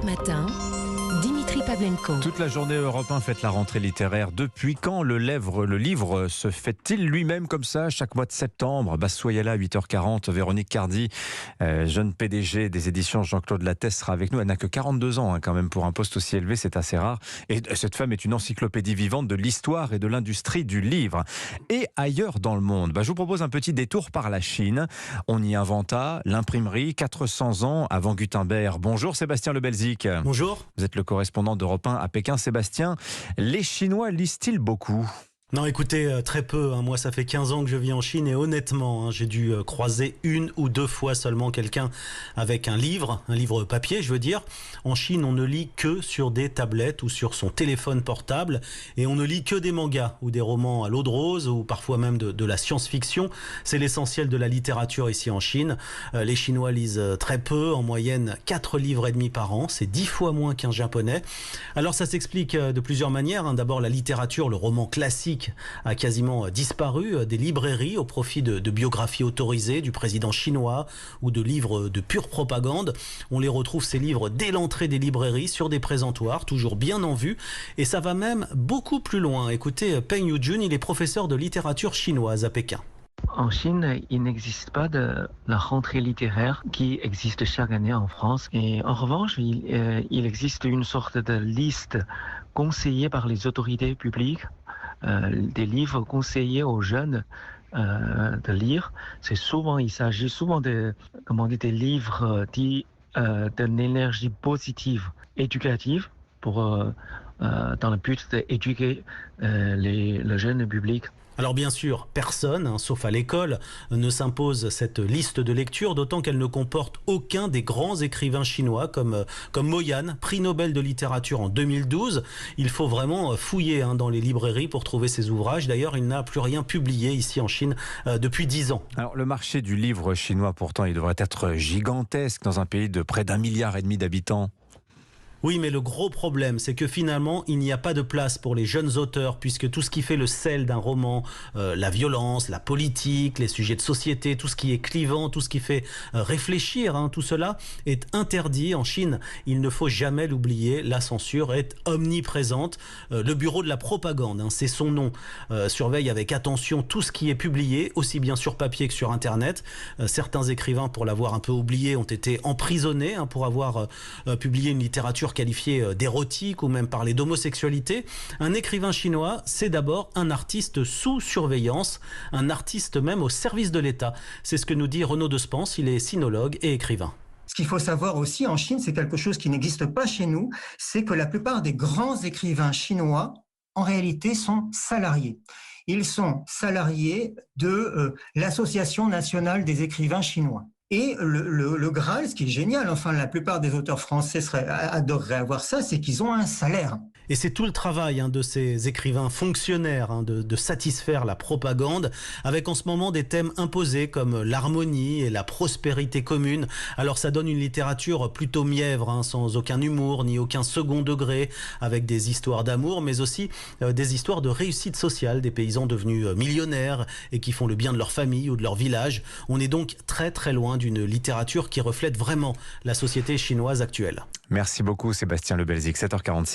matin, Dimitri Pavlenko. Toute la journée Europe 1 fête la rentrée littéraire. Depuis quand le livre se fait-il lui-même comme ça chaque mois de septembre? Soyez là à 8h40. Véronique Cardy, jeune PDG des éditions Jean-Claude Lattès, sera avec nous. Elle n'a que 42 ans quand même, pour un poste aussi élevé, c'est assez rare. Et cette femme est une encyclopédie vivante de l'histoire et de l'industrie du livre. Et ailleurs dans le monde, je vous propose un petit détour par la Chine. On y inventa l'imprimerie 400 ans avant Gutenberg. Bonjour Sébastien Lebelzik. Bonjour. Vous êtes le correspondant d'Europe 1 à Pékin. Sébastien, les Chinois lisent-ils beaucoup ? Non, écoutez, très peu. Moi, ça fait 15 ans que je vis en Chine et honnêtement, j'ai dû croiser une ou deux fois seulement quelqu'un avec un livre papier, je veux dire. En Chine, on ne lit que sur des tablettes ou sur son téléphone portable et on ne lit que des mangas ou des romans à l'eau de rose ou parfois même de la science-fiction. C'est l'essentiel de la littérature ici en Chine. Les Chinois lisent très peu, en moyenne 4 livres et demi par an. C'est 10 fois moins qu'un Japonais. Alors, ça s'explique de plusieurs manières. D'abord, la littérature, le roman classique a quasiment disparu des librairies au profit de biographies autorisées du président chinois ou de livres de pure propagande. On les retrouve, ces livres, dès l'entrée des librairies, sur des présentoirs, toujours bien en vue. Et ça va même beaucoup plus loin. Écoutez, Peng Yujun, il est professeur de littérature chinoise à Pékin. En Chine, il n'existe pas de la rentrée littéraire qui existe chaque année en France. Et en revanche, il existe une sorte de liste conseillée par les autorités publiques, des livres conseillés aux jeunes de lire. Il s'agit souvent des livres dits d'une énergie positive, éducative, dans le but d'éduquer le jeune public. Alors bien sûr, personne, sauf à l'école, ne s'impose cette liste de lecture, d'autant qu'elle ne comporte aucun des grands écrivains chinois comme Mo Yan, prix Nobel de littérature en 2012. Il faut vraiment fouiller dans les librairies pour trouver ses ouvrages. D'ailleurs, il n'a plus rien publié ici en Chine depuis 10 ans. Alors le marché du livre chinois, pourtant, il devrait être gigantesque dans un pays de près d'1,5 milliard d'habitants. Oui, mais le gros problème, c'est que finalement, il n'y a pas de place pour les jeunes auteurs, puisque tout ce qui fait le sel d'un roman, la violence, la politique, les sujets de société, tout ce qui est clivant, tout ce qui fait réfléchir, tout cela est interdit en Chine. Il ne faut jamais l'oublier, la censure est omniprésente. Le bureau de la propagande, c'est son nom, surveille avec attention tout ce qui est publié, aussi bien sur papier que sur Internet. Certains écrivains, pour l'avoir un peu oublié, ont été emprisonnés pour avoir publié une littérature qualifié d'érotique ou même parler d'homosexualité. Un écrivain chinois, c'est d'abord un artiste sous surveillance, un artiste même au service de l'État. C'est ce que nous dit Renaud de Spence, il est sinologue et écrivain. Ce qu'il faut savoir aussi en Chine, c'est quelque chose qui n'existe pas chez nous, c'est que la plupart des grands écrivains chinois, en réalité, sont salariés. Ils sont salariés de l'Association nationale des écrivains chinois. Et le Graal, ce qui est génial, la plupart des auteurs français adoreraient avoir ça, c'est qu'ils ont un salaire. Et c'est tout le travail de ces écrivains fonctionnaires de satisfaire la propagande, avec en ce moment des thèmes imposés comme l'harmonie et la prospérité commune. Alors ça donne une littérature plutôt mièvre, sans aucun humour ni aucun second degré, avec des histoires d'amour, mais aussi des histoires de réussite sociale, des paysans devenus millionnaires et qui font le bien de leur famille ou de leur village. On est donc très très loin d'une littérature qui reflète vraiment la société chinoise actuelle. Merci beaucoup Sébastien Lebelzik, 7h46.